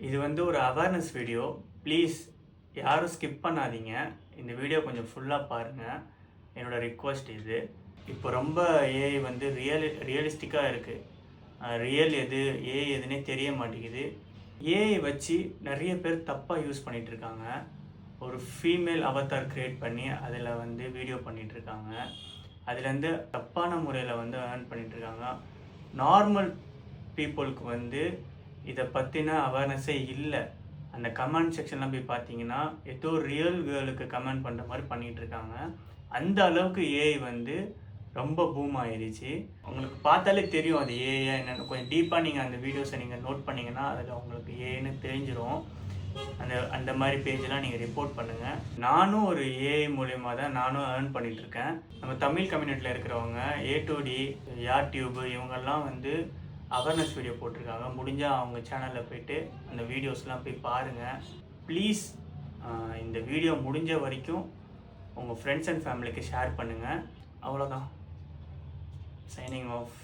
இது வந்து ஒரு அவேர்னஸ் வீடியோ. ப்ளீஸ் யாரும் ஸ்கிப் பண்ணாதீங்க. இந்த வீடியோ கொஞ்சம் ஃபுல்லாக பாருங்கள். என்னோட ரிக்வெஸ்ட் இது. இப்போ ரொம்ப ஏஐ வந்து ரியலிஸ்டிக்காக இருக்குது. ரியல் எது, ஏஐ எதுன்னே தெரிய மாட்டேங்குது. ஏஐ வச்சு நிறைய பேர் தப்பாக யூஸ் பண்ணிகிட்ருக்காங்க. ஒரு ஃபீமேல் அவதார் க்ரியேட் பண்ணி அதில் வந்து வீடியோ பண்ணிகிட்ருக்காங்க. அதுலேருந்து தப்பான முறையில் வந்து ஏர்ன் பண்ணிகிட்ருக்காங்க. நார்மல் பீப்புளுக்கு வந்து இதை பற்றின அவேர்னஸே இல்லை. அந்த கமெண்ட் செக்ஷன்லாம் போய் பார்த்தீங்கன்னா ஏதோ ரியல் கேர்ளுக்கு கமெண்ட் பண்ணுற மாதிரி பண்ணிகிட்ருக்காங்க. அந்த அளவுக்கு ஏஐ வந்து ரொம்ப பூம் ஆயிடுச்சு. உங்களுக்கு பார்த்தாலே தெரியும் அது ஏஐயா என்னென்னு. கொஞ்சம் டீப்பாக நீங்கள் அந்த வீடியோஸை நீங்கள் நோட் பண்ணிங்கன்னா அதில் உங்களுக்கு ஏன்னு தெரிஞ்சிடும். அந்த மாதிரி பேஜெலாம் நீங்கள் ரிப்போர்ட் பண்ணுங்கள். நானும் ஒரு ஏஐ மூலயமா தான் நானும் ஏர்ன் பண்ணிகிட்ருக்கேன். நம்ம தமிழ் கம்யூனிட்டியில் இருக்கிறவங்க A2D, யார்டியூப் இவங்கெல்லாம் வந்து அவேர்னஸ் வீடியோ போட்டிருக்காங்க. முடிஞ்சால் அவங்க சேனலில் போய்ட்டு அந்த வீடியோஸ்லாம் போய் பாருங்கள். ப்ளீஸ் இந்த வீடியோ முடிஞ்ச வரைக்கும் உங்கள் ஃப்ரெண்ட்ஸ் அண்ட் ஃபேமிலிக்கு ஷேர் பண்ணுங்கள். அவ்வளோதான். Signing off.